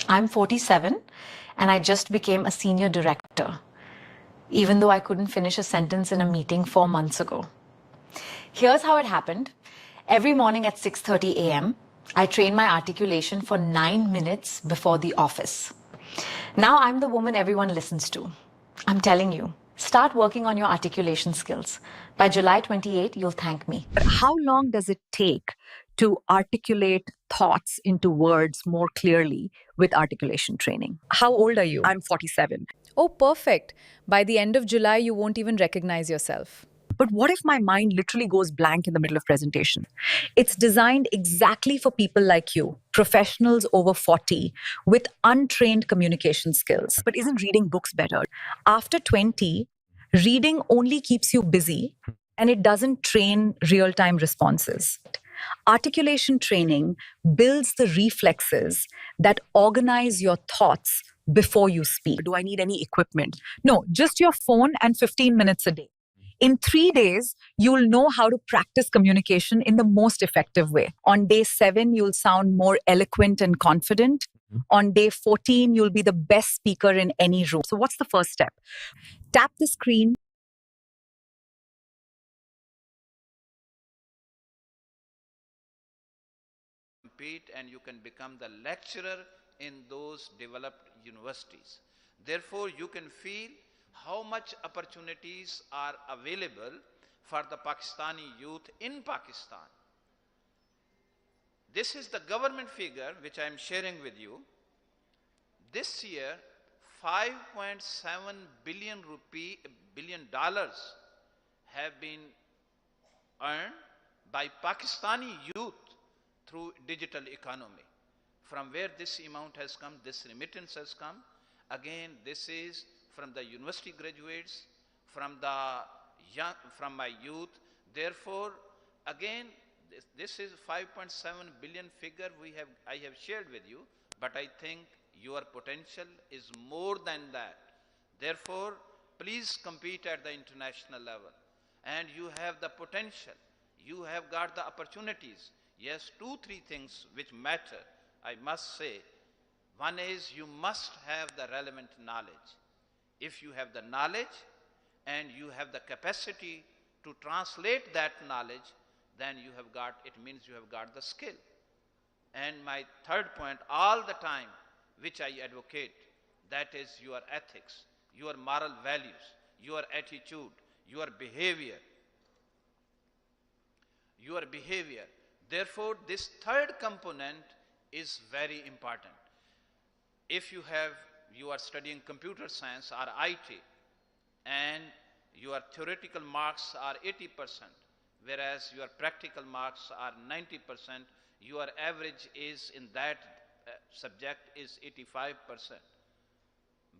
I'm 47 and I just became a senior director, even though I couldn't finish a sentence in a meeting 4 months ago. Here's how it happened. Every morning at 6:30 a.m., I train my articulation for 9 minutes before the office. Now I'm the woman everyone listens to. I'm telling you, start working on your articulation skills. By July 28, you'll thank me. How long does it take to articulate thoughts into words more clearly with articulation training? How old are you? I'm 47. Oh, perfect. By the end of July, you won't even recognize yourself. But what if my mind literally goes blank in the middle of presentation? It's designed exactly for people like you, professionals over 40 with untrained communication skills. But isn't reading books better? After 20, reading only keeps you busy and it doesn't train real-time responses. Articulation training builds the reflexes that organize your thoughts before you speak. Do I need any equipment? No, just your phone and 15 minutes a day. In 3 days, you'll know how to practice communication in the most effective way. On day 7, you'll sound more eloquent and confident. On day 14, you'll be the best speaker in any room. So what's the first step? Tap the screen. Compete and you can become the lecturer in those developed universities. Therefore, you can feel how much opportunities are available for the Pakistani youth in Pakistan. This is the government figure which I am sharing with you. This year, 5.7 billion dollars have been earned by Pakistani youth through digital economy. From where this amount has come, this remittance has come. Again, this is from the university graduates, from my youth. Therefore, again, this is 5.7 billion figure I have shared with you, but I think your potential is more than that. Therefore, please compete at the international level. And you have the potential. You have got the opportunities. Yes, 2-3 things which matter, I must say. One is you must have the relevant knowledge. If you have the knowledge and you have the capacity to translate that knowledge, then you have got, it means you have got the skill. And my third point, all the time, which I advocate, that is your ethics, your moral values, your attitude, your behavior. Your behavior. Therefore, this third component is very important. If you are studying computer science or IT, and your theoretical marks are 80%, whereas your practical marks are 90%, your average is in that subject is 85%.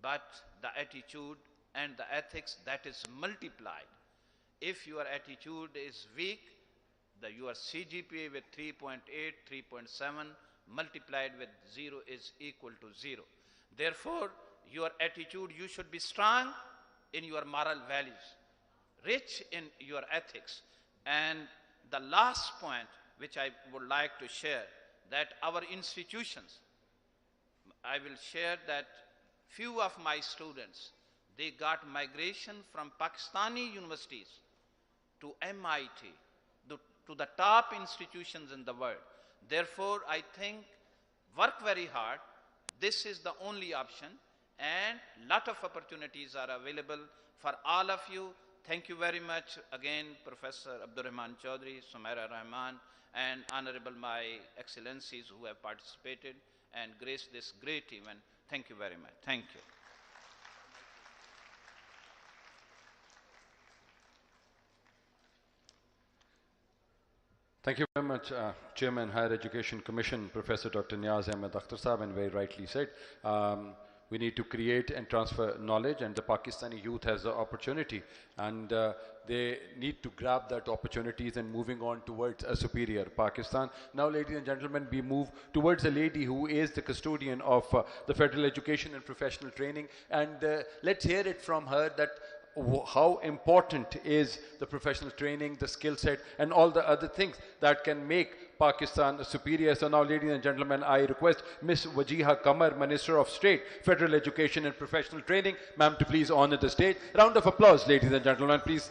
But the attitude and the ethics, that is multiplied. If your attitude is weak, your CGPA with 3.8, 3.7 multiplied with 0 is equal to 0. Therefore, your attitude, you should be strong in your moral values, rich in your ethics. And the last point which I would like to share, that our institutions, I will share that few of my students, they got migration from Pakistani universities to MIT, to the top institutions in the world. Therefore, I think work very hard. This is the only option, and lot of opportunities are available for all of you. Thank you very much again, Professor Abdul Rehman Chaudhary, Sumaira Rahman, and Honorable My Excellencies who have participated and graced this great event. Thank you very much. Thank you. Thank you very much, Chairman, Higher Education Commission, Professor Dr. Niaz Ahmed Akhtar Sahab, and very rightly said, we need to create and transfer knowledge, and the Pakistani youth has the opportunity, and they need to grab that opportunities and moving on towards a superior Pakistan. Now, ladies and gentlemen, we move towards a lady who is the custodian of the Federal Education and Professional Training, and let's hear it from her that how important is the professional training, the skill set, and all the other things that can make Pakistan superior. So now, ladies and gentlemen, I request Ms. Wajiha Qamar, Minister of State, Federal Education and Professional Training, ma'am, to please honor the stage. Round of applause, ladies and gentlemen, please.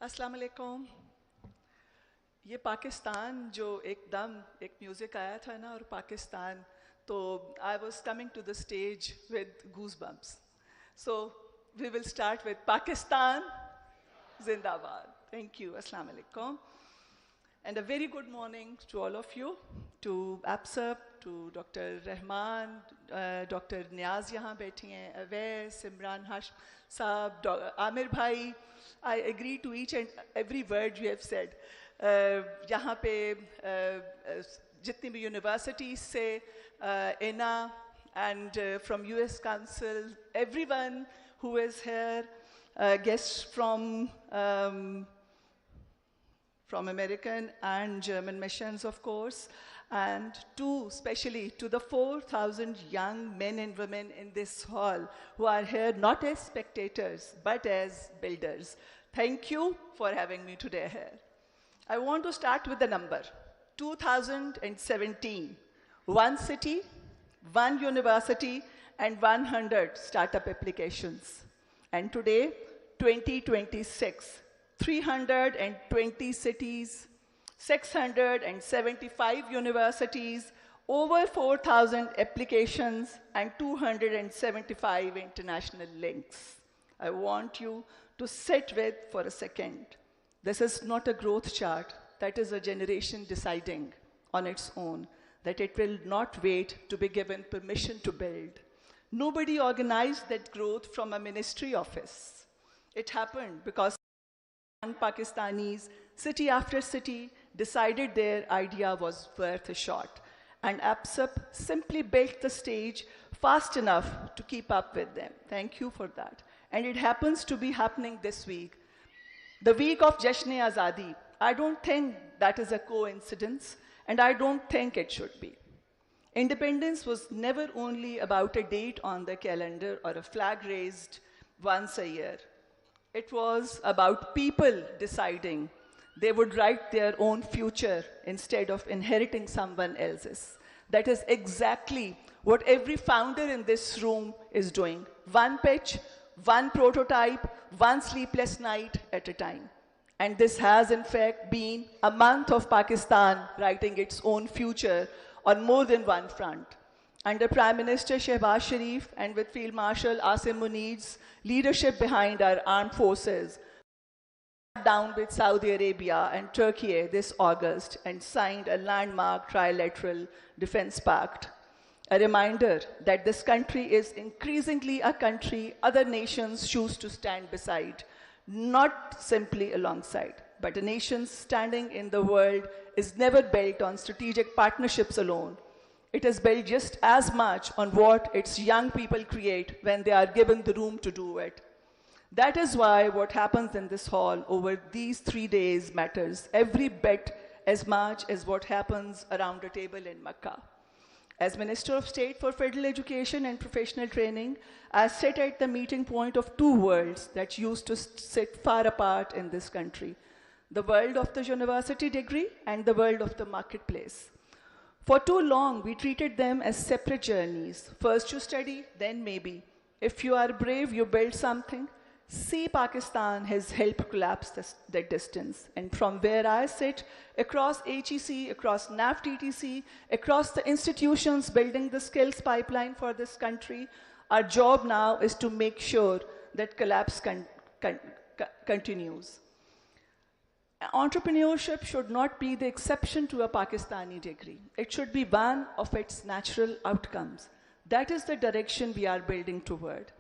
अस्सलाम वालेकुम। ये पाकिस्तान जो एकदम एक music आया था ना और पाकिस्तान, तो I was coming to the stage with goosebumps. So we will start with Pakistan Zindabad. Thank you. Assalamu alaikum. And a very good morning to all of you, to APSAP, to Dr. Rehman, Dr. Niaz यहाँ बैठी हैं, Awais, Simran Hash Saab, Amir Bhai. I agree to each and every word you have said. यहाँ पे जितनी भी universities से, INA and from US Council, everyone who is here, guests from American and German missions, of course, and especially to the 4,000 young men and women in this hall who are here not as spectators, but as builders. Thank you for having me today here. I want to start with the number, 2017, one city, one university, and 100 startup applications. And today, 2026, 320 cities, 675 universities, over 4,000 applications, and 275 international links. I want you to sit with for a second. This is not a growth chart. That is a generation deciding on its own that it will not wait to be given permission to build. Nobody organized that growth from a ministry office. It happened because Pakistanis, city after city, decided their idea was worth a shot. And APSAP simply built the stage fast enough to keep up with them. Thank you for that. And it happens to be happening this week. The week of Jashn-e-Azadi. I don't think that is a coincidence, and I don't think it should be. Independence was never only about a date on the calendar or a flag raised once a year. It was about people deciding they would write their own future instead of inheriting someone else's. That is exactly what every founder in this room is doing. One pitch, one prototype, one sleepless night at a time. And this has, in fact, been a month of Pakistan writing its own future on more than one front. Under Prime Minister Shehbaz Sharif and with Field Marshal Asim Munir's leadership behind our armed forces, down with Saudi Arabia and Turkey this August and signed a landmark trilateral defense pact. A reminder that this country is increasingly a country other nations choose to stand beside, not simply alongside. But a nation standing in the world is never built on strategic partnerships alone. It is built just as much on what its young people create when they are given the room to do it. That is why what happens in this hall over these 3 days matters every bit as much as what happens around a table in Makkah. As Minister of State for Federal Education and Professional Training, I sit at the meeting point of two worlds that used to sit far apart in this country: the world of the university degree and the world of the marketplace. For too long, we treated them as separate journeys. First you study, then maybe. If you are brave, you build something. See, Pakistan has helped collapse that distance. And from where I sit, across HEC, across NAFTTC, across the institutions building the skills pipeline for this country, our job now is to make sure that collapse continues. Entrepreneurship should not be the exception to a Pakistani degree. It should be one of its natural outcomes. That is the direction we are building toward.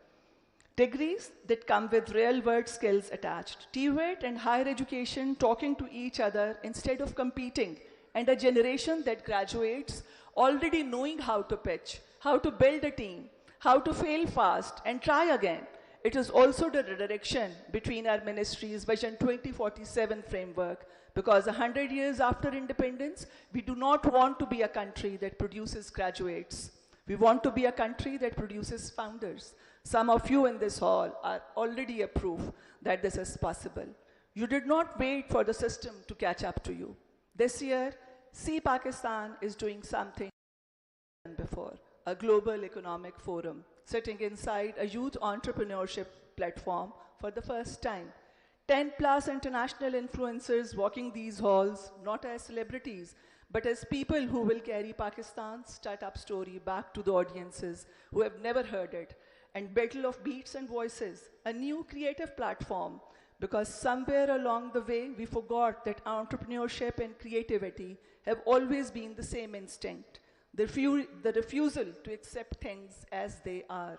Degrees that come with real-world skills attached. TVET and higher education talking to each other instead of competing. And a generation that graduates already knowing how to pitch how to build a team, how to fail fast and try again. It is also the direction between our ministry's Vision 2047 framework, because 100 years after independence, we do not want to be a country that produces graduates. We want to be a country that produces founders. Some of you in this hall are already a proof that this is possible. You did not wait for the system to catch up to you. This year, See Pakistan is doing something before, a global economic forum, sitting inside a youth entrepreneurship platform for the first time. 10 plus international influencers walking these halls, not as celebrities, but as people who will carry Pakistan's startup story back to the audiences who have never heard it. And Battle of Beats and Voices, a new creative platform, because somewhere along the way we forgot that entrepreneurship and creativity have always been the same instinct. The refusal to accept things as they are.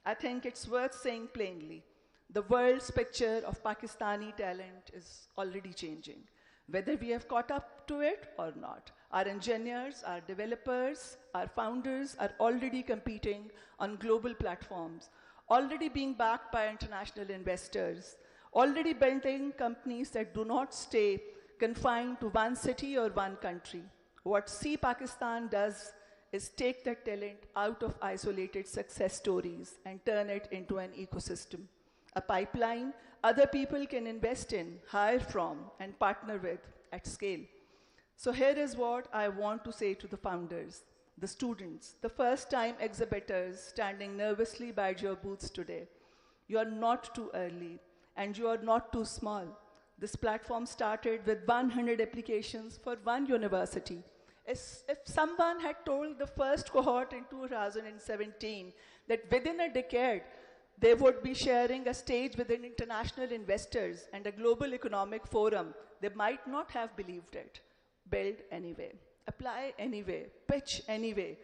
I think it's worth saying plainly, the world's picture of Pakistani talent is already changing, whether we have caught up to it or not. Our engineers, our developers, our founders are already competing on global platforms, already being backed by international investors, already building companies that do not stay confined to one city or one country. What See Pakistan does is take that talent out of isolated success stories and turn it into an ecosystem, a pipeline other people can invest in, hire from, and partner with at scale. So here is what I want to say to the founders, the students, the first-time exhibitors standing nervously by your booths today. You are not too early, and you are not too small. This platform started with 100 applications for one university. If someone had told the first cohort in 2017 that within a decade, they would be sharing a stage with international investors and a global economic forum, they might not have believed it. Build anyway, apply anyway, pitch anyway.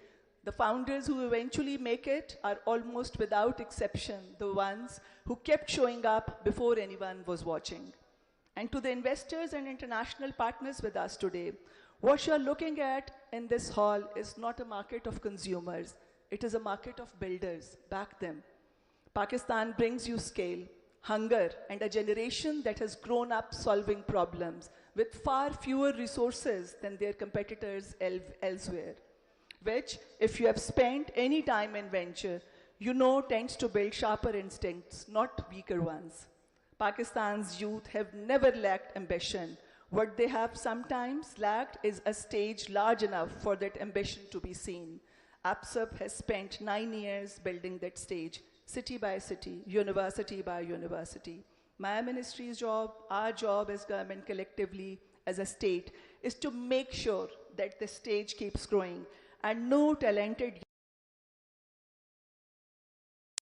The founders who eventually make it are almost without exception the ones who kept showing up before anyone was watching. And to the investors and international partners with us today, what you're looking at in this hall is not a market of consumers, it is a market of builders. Back them. Pakistan brings you scale, hunger, and a generation that has grown up solving problems with far fewer resources than their competitors elsewhere, which, if you have spent any time in venture, you know tends to build sharper instincts, not weaker ones. Pakistan's youth have never lacked ambition. What they have sometimes lacked is a stage large enough for that ambition to be seen. APSUP has spent 9 years building that stage, city by city, university by university. My ministry's job, our job as government collectively, as a state, is to make sure that the stage keeps growing and no talented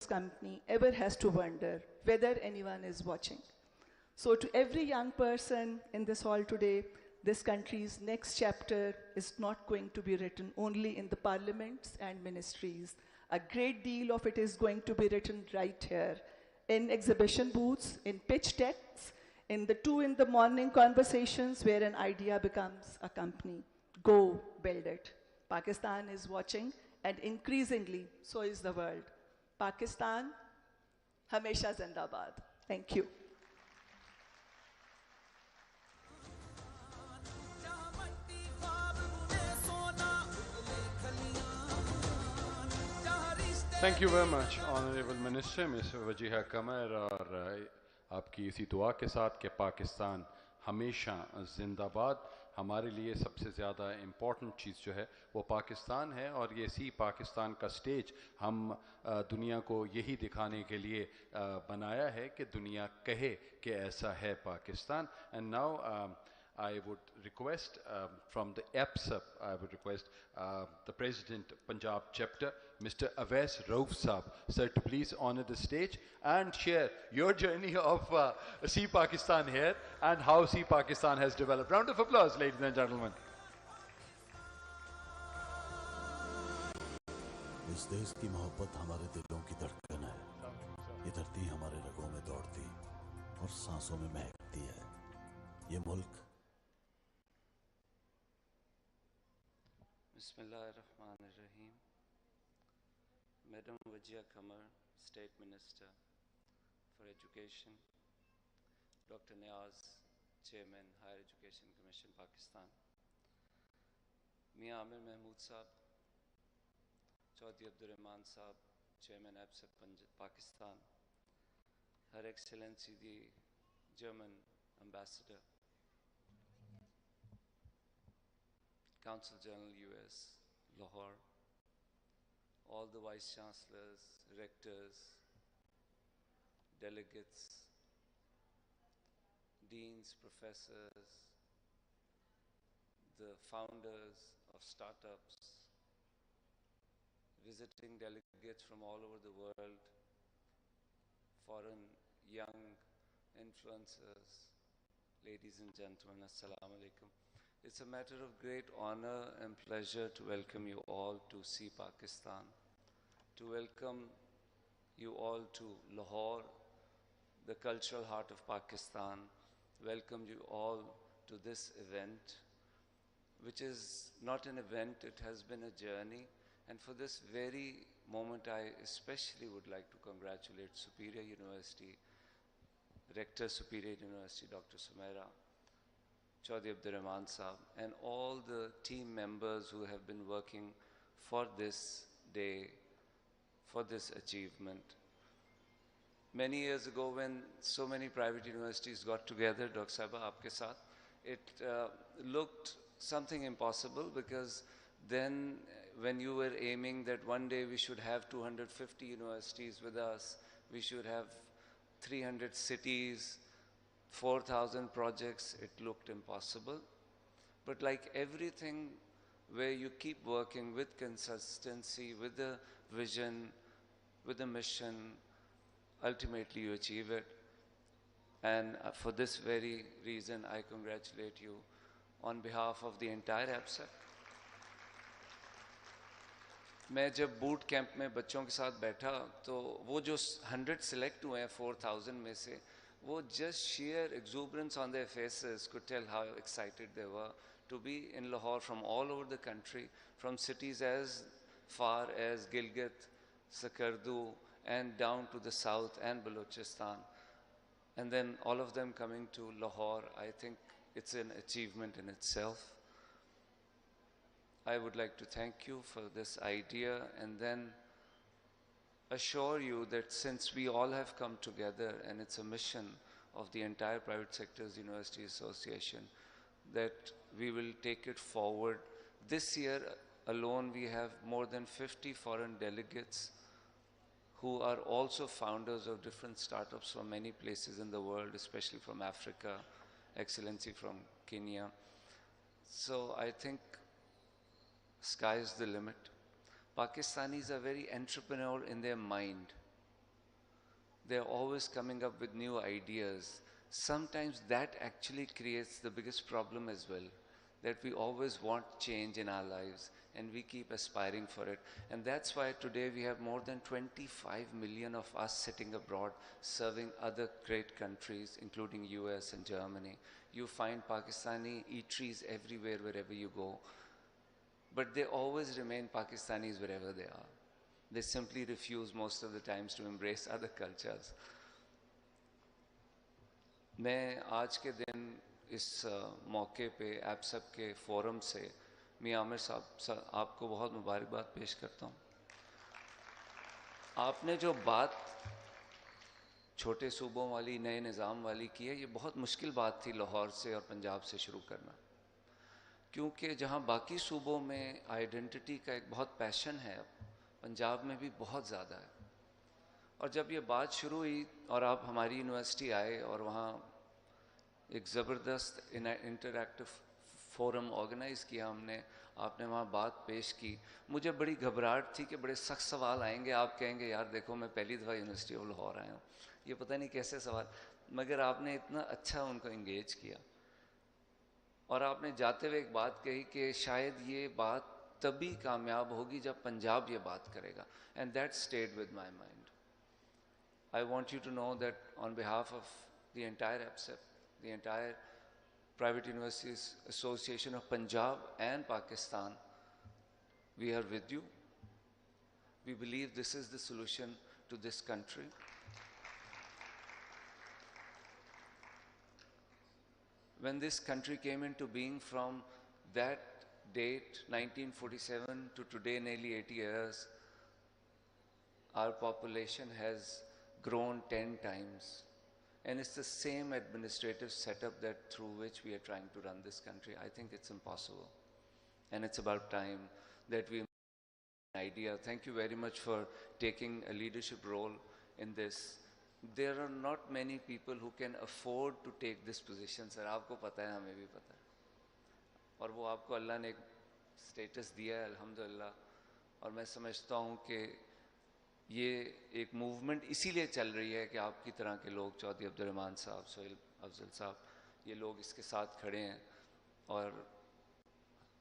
company ever has to wonder whether anyone is watching. So to every young person in this hall today, this country's next chapter is not going to be written only in the parliaments and ministries. A great deal of it is going to be written right here, in exhibition booths, in pitch decks, in the 2 in the morning conversations where an idea becomes a company. Go build it. Pakistan is watching, and increasingly, so is the world. Pakistan, Hamesha Zindabad. Thank you. Thank you very much, Honorable Minister, Ms. Wajiha Qamar, और आपकी इसी दुआ के साथ कि पाकिस्तान हमेशा जिंदाबाद. हमारे लिए सबसे ज़्यादा इम्पॉर्टेंट चीज़ जो है वो पाकिस्तान है, और ये सी पाकिस्तान का स्टेज हम दुनिया को यही दिखाने के लिए बनाया है कि दुनिया कहे कि ऐसा है Pakistan. And now I would request from the APSUP, I would request the President Punjab chapter, Mr. Awais Rauf Saab, sir, to please honor the stage and share your journey of See Pakistan here and how See Pakistan has developed. Round of applause, ladies and gentlemen. इस देश की मोहब्बत हमारे दिलों की धड़कन है. ये धरती हमारे रगों में दौड़ती और सांसों में महकती है. ये मुल्क बिस्मिल्लाहिर्रहमानिर्रहीम. Madam Wajia Qamar, State Minister for Education, Dr. Niaz, Chairman, Higher Education Commission, Pakistan, Mia Amir Mahmood Saab, Chaudhry Abdul Rehman Saab, Chairman, APSEP, Pakistan, Her Excellency the German Ambassador, Consul General US, Lahore, all the Vice Chancellors, Rectors, delegates, deans, professors, the founders of startups, visiting delegates from all over the world, foreign young influencers, ladies and gentlemen, Assalamu alaikum. It's a matter of great honor and pleasure to welcome you all to See Pakistan, to welcome you all to Lahore, the cultural heart of Pakistan, welcome you all to this event, which is not an event, it has been a journey. And for this very moment, I especially would like to congratulate Superior University, Rector Superior University, Dr. Sumaira, Chaudhry Abdul Rehman Saab, and all the team members who have been working for this day, for this achievement. Many years ago, when so many private universities got together, Dr. Saiba, aapke saath, it looked something impossible, because then when you were aiming that one day we should have 250 universities with us, we should have 300 cities, 4,000 projects, it looked impossible. But like everything where you keep working with consistency, with the vision, with the mission, ultimately you achieve it. And for this very reason, I congratulate you on behalf of the entire APSEP. मैं जब boot camp में बच्चों के साथ बैठा तो वो जो 100 सिलेक्ट हुए हैं 4,000 में से, वो just sheer exuberance on their faces could tell how excited they were to be in Lahore from all over the country, from cities as far as Gilgit, Sakardu, and down to the south and Balochistan. And then all of them coming to Lahore, I think it's an achievement in itself. I would like to thank you for this idea, and then assure you that since we all have come together and it's a mission of the entire Private Sectors University Association, that we will take it forward. This year alone we have more than 50 foreign delegates who are also founders of different startups from many places in the world, especially from Africa, Excellency from Kenya. So I think sky is the limit. Pakistanis are very entrepreneurial in their mind. They're always coming up with new ideas. Sometimes that actually creates the biggest problem as well, that we always want change in our lives and we keep aspiring for it. And that's why today we have more than 25 million of us sitting abroad serving other great countries, including US and Germany. You find Pakistani eateries everywhere, wherever you go. But they always remain Pakistanis wherever they are. They simply refuse most of the times to embrace other cultures. मैं आज के दिन इस मौके पे एपसेप के forum से मियां आमिर साहब आपको बहुत मुबारकबाद पेश करता हूँ. आपने जो बात छोटे सूबों वाली, नए निज़ाम वाली की है, ये बहुत मुश्किल बात थी लाहौर से और पंजाब से शुरू करना, क्योंकि जहाँ बाकी सूबों में आइडेंटिटी का एक बहुत पैशन है, पंजाब में भी बहुत ज़्यादा है. और जब ये बात शुरू हुई और आप हमारी यूनिवर्सिटी आए और वहाँ एक ज़बरदस्त इंटरैक्टिव फोरम ऑर्गेनाइज़ किया हमने, आपने वहाँ बात पेश की, मुझे बड़ी घबराहट थी कि बड़े सख्त सवाल आएंगे, आप कहेंगे यार देखो मैं पहली दफ़ा यूनिवर्सिटी ऑफ लाहौर आया हूँ, ये पता नहीं कैसे सवाल, मगर आपने इतना अच्छा उनको इंगेज किया. और आपने जाते हुए एक बात कही कि शायद ये बात तभी कामयाब होगी जब पंजाब ये बात करेगा. And that stayed with my mind. I want you to know that on behalf of the entire APSEP, the entire Private Universities Association of Punjab and Pakistan, we are with you. We believe this is the solution to this country. When this country came into being, from that date, 1947, to today, nearly 80 years, our population has grown 10 times. And it's the same administrative setup that through which we are trying to run this country. I think it's impossible. And it's about time that we idea. Thank you very much for taking a leadership role in this. There are not many people who can afford to take this position, sir. आपको पता है, हमें भी पता है. और वो आपको अल्लाह ने एक स्टेटस दिया है, अल्हम्दुलिल्लाह. और मैं समझता हूँ कि ये एक मूवमेंट इसीलिए चल रही है कि आपकी तरह के लोग, चौधरी अब्दुल रहमान साहब, सोहेल अफजल साहब, ये लोग इसके साथ खड़े हैं. और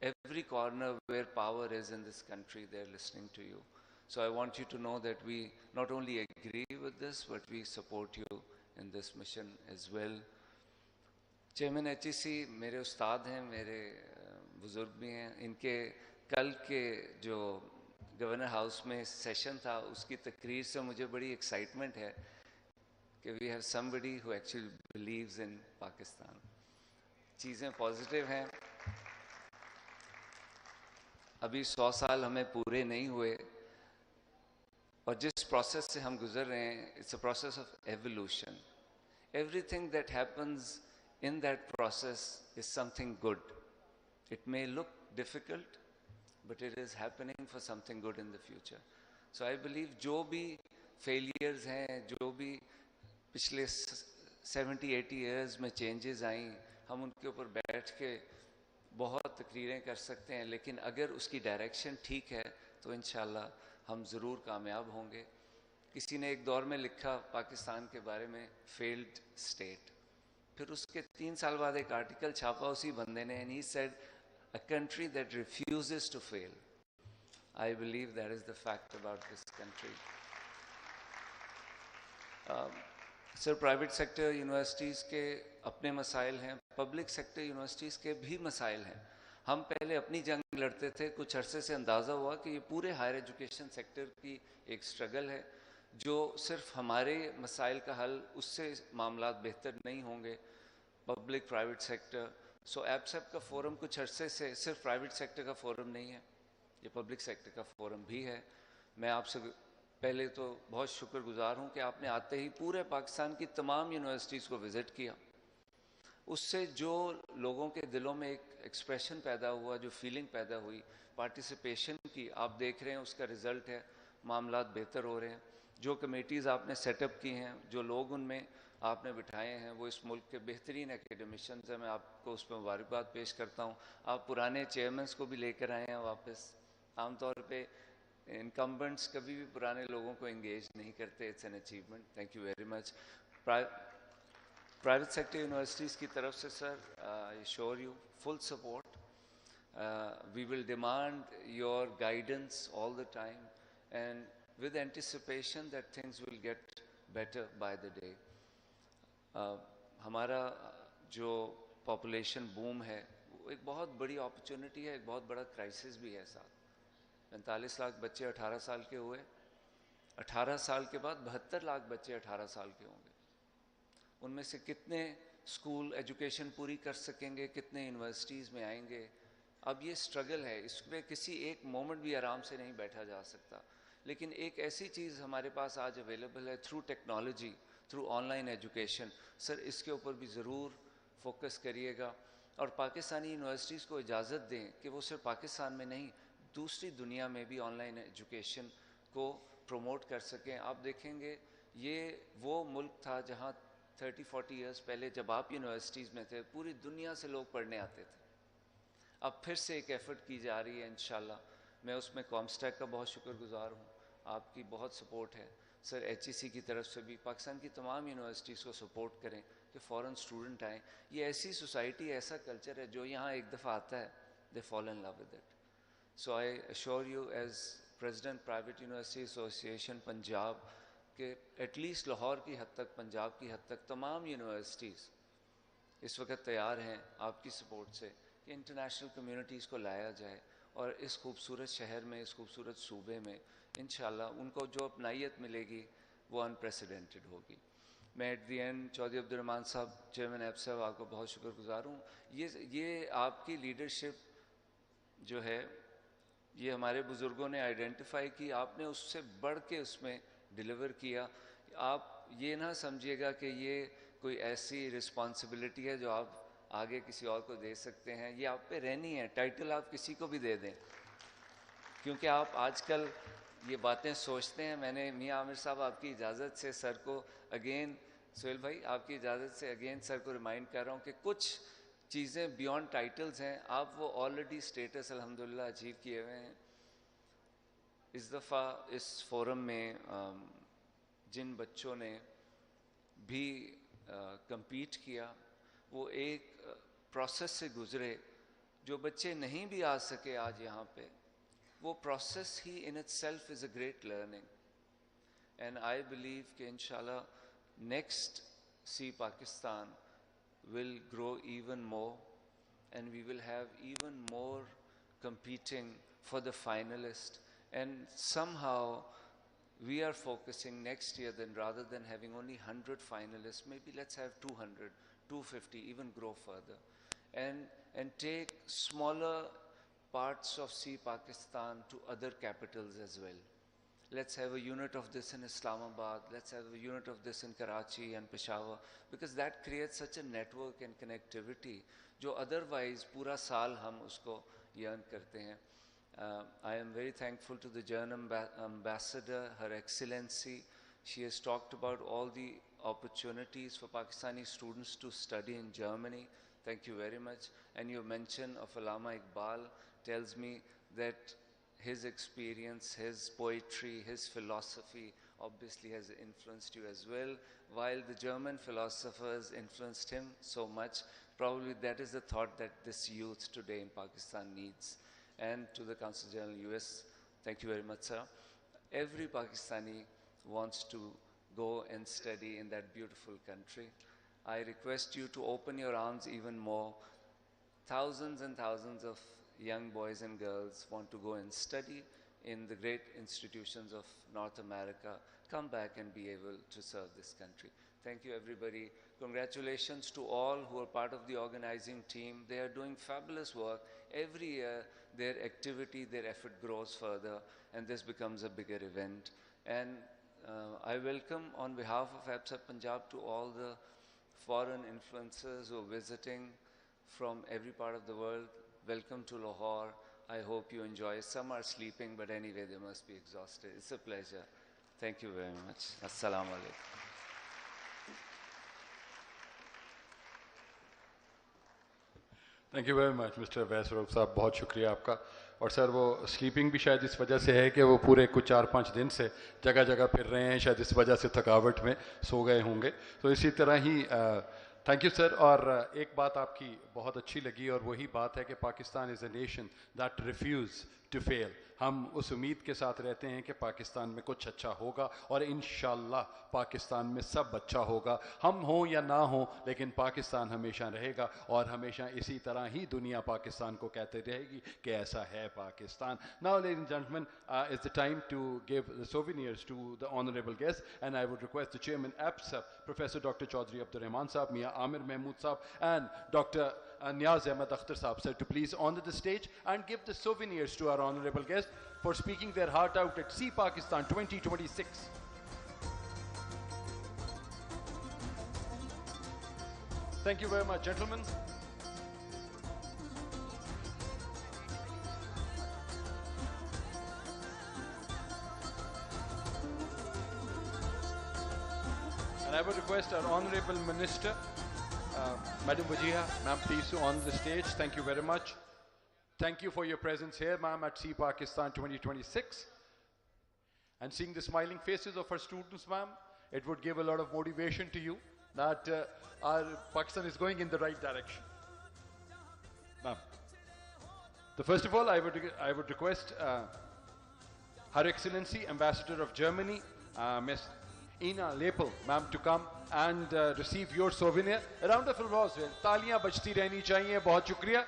every corner where power is in this country, they're listening to you. So I want you to know that we not only agree with this, but we support you in this mission as well. Chairman HEC मेरे उस्ताद हैं, मेरे बुजुर्ग भी हैं. इनके कल के जो गवर्नर हाउस में सेशन था, उसकी तकरीर से मुझे बड़ी एक्साइटमेंट है कि we have somebody who actually believes in Pakistan. चीज़ें पॉजिटिव हैं. अभी 100 साल हमें पूरे नहीं हुए, और जिस प्रोसेस से हम गुजर रहे हैं, it's a process of evolution. Everything that happens in that process is something good. It may look difficult, but it is happening for something good in the future. So I believe जो भी failures हैं, जो भी पिछले 70-80 years में changes आई, हम उनके ऊपर बैठ के बहुत तकरीरें कर सकते हैं, लेकिन अगर उसकी डायरेक्शन ठीक है तो इंशाल्लाह हम ज़रूर कामयाब होंगे. किसी ने एक दौर में लिखा पाकिस्तान के बारे में, फेल्ड स्टेट. फिर उसके 3 साल बाद एक आर्टिकल छापा उसी बंदे ने, and he said a country that refuses to fail. I believe that is the fact about this country. Sir, private sector universities के अपने मसाइल हैं, पब्लिक सेक्टर यूनिवर्सिटीज़ के भी मसाइल हैं. हम पहले अपनी जंग लड़ते थे, कुछ अरसे से अंदाज़ा हुआ कि ये पूरे हायर एजुकेशन सेक्टर की एक स्ट्रगल है, जो सिर्फ हमारे मसाइल का हल, उससे मामला बेहतर नहीं होंगे. पब्लिक प्राइवेट सेक्टर, सो एपसेप का फोरम कुछ अरसे से सिर्फ प्राइवेट सेक्टर का फोरम नहीं है, ये पब्लिक सेक्टर का फोरम भी है. मैं आपसे पहले तो बहुत शुक्रगुजार हूँ कि आपने आते ही पूरे पाकिस्तान की तमाम यूनिवर्सिटीज़ को विज़िट किया. उससे जो लोगों के दिलों में एक एक्सप्रेशन पैदा हुआ, जो फीलिंग पैदा हुई पार्टिसिपेशन की, आप देख रहे हैं उसका रिज़ल्ट है. मामलात बेहतर हो रहे हैं. जो कमेटीज़ आपने सेटअप की हैं, जो लोग उनमें आपने बिठाए हैं, वो इस मुल्क के बेहतरीन एकेडमिशियंस हैं. मैं आपको उस पर मुबारकबाद पेश करता हूँ. आप पुराने चेयरमैन्स को भी लेकर आए हैं वापस. आमतौर पे इनकम्बेंट्स कभी भी पुराने लोगों को इंगेज नहीं करते. It's an achievement. Thank you very much. Private sector universities की तरफ से sir, I sure you full support. We will demand your guidance all the time, and with anticipation that things will get better by the day. हमारा जो population boom है, वो एक बहुत बड़ी अपॉर्चुनिटी है, एक बहुत बड़ा क्राइसिस भी है साथ. 45 लाख बच्चे 18 साल के हुए. 18 साल के बाद 72 लाख बच्चे 18 साल के होंगे. उनमें से कितने स्कूल एजुकेशन पूरी कर सकेंगे, कितने यूनिवर्सिटीज़ में आएंगे. अब ये स्ट्रगल है, इसमें किसी एक मोमेंट भी आराम से नहीं बैठा जा सकता. लेकिन एक ऐसी चीज़ हमारे पास आज अवेलेबल है through technology, through online education. Sir, इसके ऊपर भी ज़रूर फोकस करिएगा, और पाकिस्तानी यूनिवर्सिटीज़ को इजाज़त दें कि वो सिर्फ पाकिस्तान में नहीं, दूसरी दुनिया में भी ऑनलाइन एजुकेशन को प्रमोट कर सकें. आप देखेंगे ये वो मुल्क था जहाँ 30-40 ईयर्स पहले जब आप यूनिवर्सिटीज़ में थे, पूरी दुनिया से लोग पढ़ने आते थे. अब फिर से एक एफ़र्ट की जा रही है इंशाल्लाह. मैं उसमें कॉमस्टैक का बहुत शुक्रगुजार हूँ. आपकी बहुत सपोर्ट है सर. HEC की तरफ से भी पाकिस्तान की तमाम यूनिवर्सिटीज़ को सपोर्ट करें कि फ़ॉरेन स्टूडेंट आएँ. ये ऐसी सोसाइटी, ऐसा कल्चर है जो यहाँ एक दफ़ा आता है, they fall in love with it. So I assure you as president private university association Punjab कि एटलीस्ट लाहौर की हद तक, पंजाब की हद तक तमाम यूनिवर्सिटीज़ इस वक्त तैयार हैं आपकी सपोर्ट से कि इंटरनेशनल कम्युनिटीज़ को लाया जाए, और इस खूबसूरत शहर में, इस खूबसूरत सूबे में इंशाल्लाह उनको जो अपनाइयत मिलेगी वो अनप्रेसिडेंटेड होगी। मैं at the end Chaudhry Abdul Rahman sahab, chairman app साहब, आपको बहुत शुक्रगुजार हूँ। ये आपकी लीडरशिप जो है, ये हमारे बुज़ुर्गों ने आइडेंटिफाई की, आपने उससे बढ़ के उसमें डिलीवर किया। आप ये ना समझिएगा कि ये कोई ऐसी रिस्पॉन्सिबिलिटी है जो आप आगे किसी और को दे सकते हैं, ये आप पे रहनी है। टाइटल आप किसी को भी दे दें, क्योंकि आप आजकल ये बातें सोचते हैं। मैंने मियाँ आमिर साहब आपकी इजाज़त से सर को अगेन, सोहेल भाई आपकी इजाज़त से अगेन सर को रिमाइंड कर रहा हूँ कि कुछ चीज़ें बियॉन्ड टाइटल्स हैं, आप वो ऑलरेडी स्टेटस अल्हम्दुलिल्लाह अचीव किए हुए हैं। इस दफ़ा इस फोरम में जिन बच्चों ने भी compete किया, वो एक प्रोसेस से गुज़रे। जो बच्चे नहीं भी आ सके आज यहाँ पे, वो process he in itself is a great learning, and I believe कि इंशाल्लाह next See Pakistan will grow even more, and we will have even more competing for the finalist. And somehow we are focusing next year, then rather than having only 100 finalists, maybe let's have 200, 250, even grow further, and take smaller parts of See Pakistan to other capitals as well. Let's have a unit of this in Islamabad, let's have a unit of this in Karachi and Peshawar, because that creates such a network and connectivity जो otherwise पूरा साल हम उसको yearn करते हैं. I am very thankful to the German ambassador, Her Excellency. She has talked about all the opportunities for Pakistani students to study in Germany. Thank you very much. And your mention of Allama Iqbal tells me that his experience, his poetry, his philosophy obviously has influenced you as well. While the German philosophers influenced him so much, probably that is the thought that this youth today in Pakistan needs. And to the Consul General US, thank you very much, sir. Every Pakistani wants to go and study in that beautiful country. I request you to open your arms even more. Thousands and thousands of young boys and girls want to go and study in the great institutions of North America, come back and be able to serve this country. Thank you, everybody. Congratulations to all who are part of the organizing team. They are doing fabulous work. Every year, their activity, their effort grows further, and this becomes a bigger event. And I welcome, on behalf of APSA Punjab, to all the foreign influencers who are visiting from every part of the world. Welcome to Lahore. I hope you enjoy. Some are sleeping, but anyway, they must be exhausted. It's a pleasure. Thank you very much. Assalamu alaikum. Thank you very much mister Awais Rauf साहब, बहुत शुक्रिया आपका। और sir वो sleeping भी शायद इस वजह से है कि वो पूरे कुछ 4-5 दिन से जगह जगह फिर रहे हैं, शायद इस वजह से थकावट में सो गए होंगे। तो इसी तरह ही थैंक यू सर। और एक बात आपकी बहुत अच्छी लगी, और वही बात है कि Pakistan is a nation that refuse to fail. हम उस उम्मीद के साथ रहते हैं कि पाकिस्तान में कुछ अच्छा होगा, और इंशाल्लाह पाकिस्तान में सब अच्छा होगा। हम हों या ना हों, लेकिन पाकिस्तान हमेशा रहेगा, और हमेशा इसी तरह ही दुनिया पाकिस्तान को कहते रहेगी कि ऐसा है Pakistan. Now ladies and gentleman, it's the time to give the souvenirs to the honourable guest, and I would request the chairman APSA, professor doctor Chaudhry Abdul Rahman sahab, Mian Aamir Mahmood sahab, and doctor Niaz Ahmed Akhtar Saab, sir, to please onto the stage and give the souvenirs to our honorable guests for speaking their heart out at See Pakistan 2026. Thank you very much, gentlemen. And I would request our honorable minister, Madam Wajiha, ma'am, please on the stage. Thank you very much. Thank you for your presence here, ma'am, at See Pakistan 2026. And seeing the smiling faces of our students, ma'am, it would give a lot of motivation to you that our Pakistan is going in the right direction. Ma'am, first of all, I would request Her Excellency, Ambassador of Germany, Miss Ina Lepel, ma'am, to come and receive your souvenir. A round of applause. तालियां बजती रहनी चाहिए. बहुत शुक्रिया.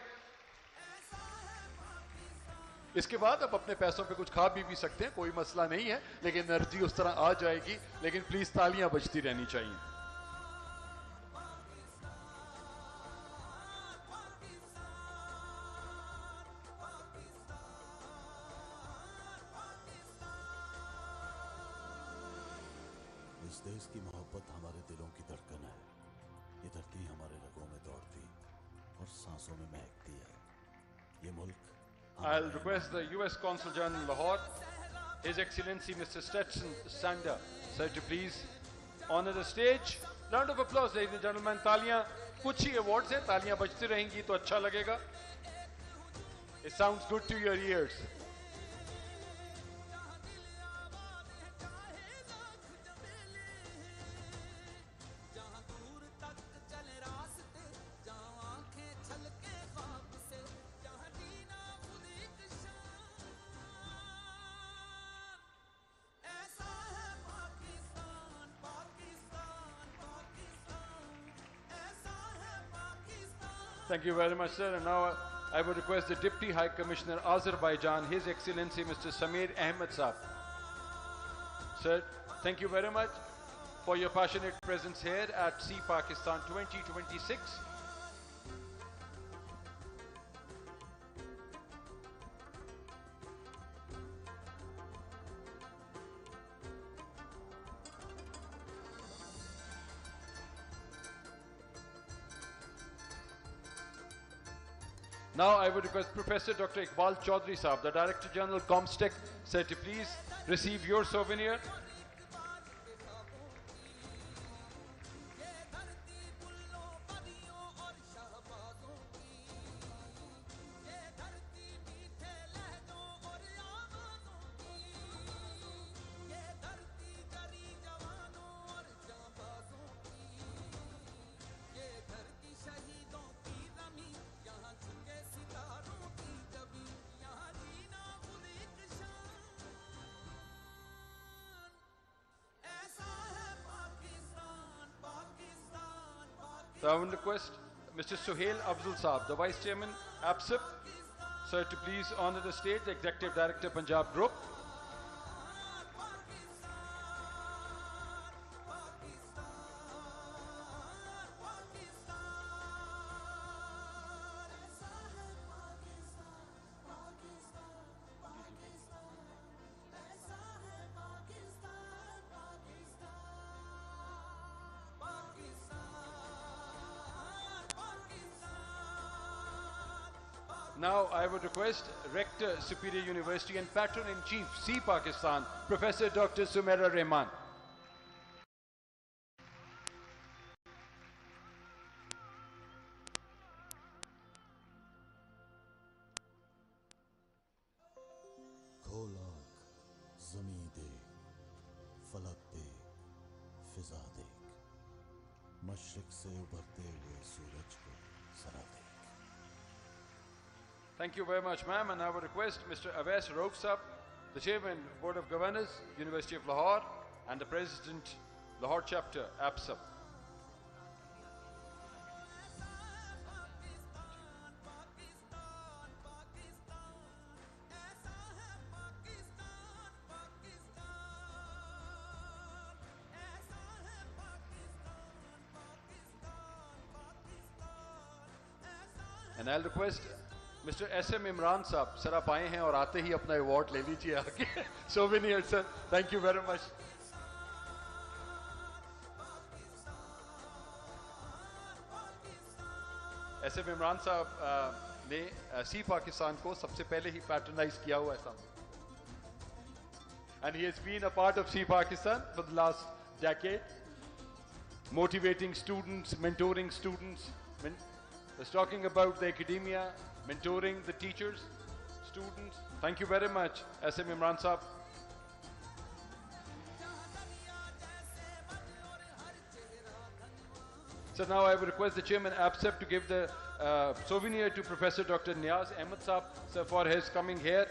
इसके बाद आप अपने पैसों पे कुछ खा भी सकते हैं, कोई मसला नहीं है, लेकिन एनर्जी उस तरह आ जाएगी। लेकिन प्लीज तालियां बजती रहनी चाहिए। इस देश की मोहब्बत हमारे दिलों की धड़कन है। ये धरती हमारे रगों में दौड़ती और सांसों में महकती है। ये मुल्क I'll request the US Consul General Lahore, His Excellency Mr. Stetson Sander, sir, to please honor the stage. Round of applause, ladies and gentlemen. तालियां, कुछ ही awards हैं, तालियां बजती रहेंगी तो अच्छा लगेगा. It sounds good to your ears. Thank you very much, sir. And now I would request the Deputy High Commissioner Azerbaijan, His Excellency Mr. Samir Ahmed Saab. Sir, thank you very much for your passionate presence here at See Pakistan 2026. Now I would request Professor Dr. Iqbal Chaudhry Saab, the Director General Comstec, sir, to please receive your souvenir. So I would request Mr. Suhail Abdul Saab, the Vice Chairman, APSIP, sir, to please honor the stage, the Executive Director, Punjab Group. Now I would request Rector, Superior University and Patron-in-Chief, See Pakistan, Professor Dr. Sumaira Rehman. खोल आँख, ज़मीं देख, फलक देख, फिजा देख, मशरिक से उभरते हुए सूरज को जरा देख. Thank you very much, ma'am. And I would request Mr. Awais Rauf Saab, the Chairman, Board of Governors, University of Lahore, and the President, Lahore Chapter, APSIP. And I'll request Mr. S.M. Imran Saab, sir, आप आए हैं और आते ही अपना award ले लीजिए आगे. Souvenir, sir. Thank you very much. S.M. Imran साहब ने सी पाकिस्तान को सबसे पहले ही पैट्रनाइज किया हुआ है साहब. And he has been a part of See Pakistan for the last decade, motivating students, mentoring students, was talking about the academia, mentoring the teachers, students. Thank you very much, S.M. Imran Saab. So now I would request the Chairman APSEP to give the souvenir to Professor Dr. Niaz Ahmed Saab, sir, for his coming here.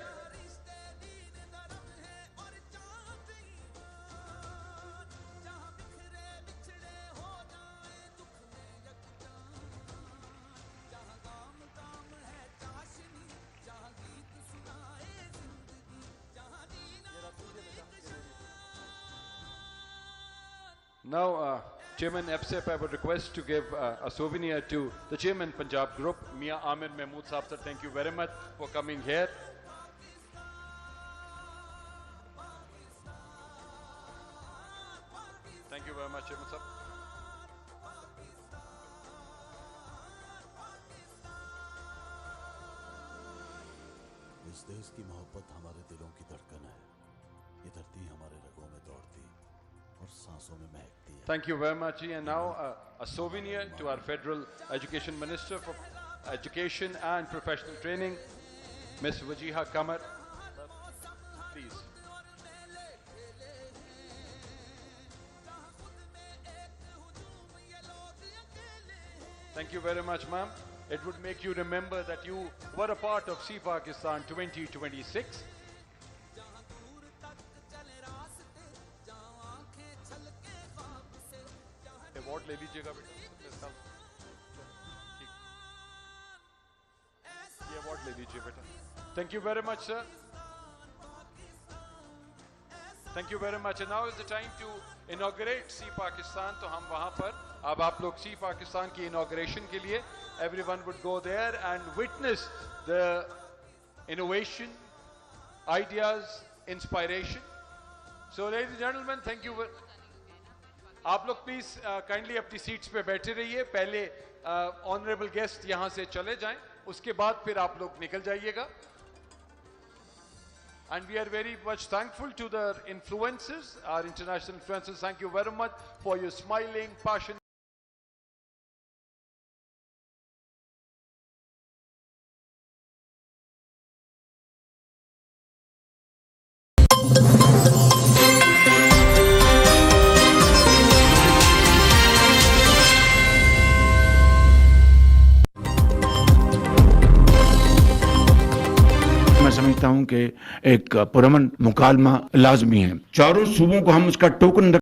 Now, Chairman EPSEP, I would request to give a souvenir to the Chairman Punjab Group, Mia Amir Mahmood Saab sir. Thank you very much for coming here. Thank you very much, Chairman sir. इस देश की मोहब्बत हमारे दिलों की धड़कन है। ये धरती हमारे रगों में दौड़ती और सांसों में महकती है। Thank you very much. And now a souvenir to our Federal Education Minister for Education and Professional Training, Ms. Wajiha Kamar. Please. Thank you very much, ma'am. It would make you remember that you were a part of See Pakistan 2026. Award ले लीजिएगा बेटा, ठीक, ये award ले लीजिए बेटा. Thank you very much, sir. Thank you very much. And now is the time to inaugurate See Pakistan. तो हम वहाँ पर अब आप लोग See Pakistan की inauguration के लिए everyone would go there and witness the innovation, ideas, inspiration. So, ladies and gentlemen, thank you. आप लोग प्लीज काइंडली अपनी सीट्स पे बैठे रहिए. पहले ऑनरेबल गेस्ट यहाँ से चले जाएं, उसके बाद फिर आप लोग निकल जाइएगा. And we are very much thankful to the influencers, our international influencers. Thank you very much for your smiling, passion. मैं समझता हूं कि एक पुरअमन मुकालमा लाजमी है. चारों सूबों को हम उसका टोकन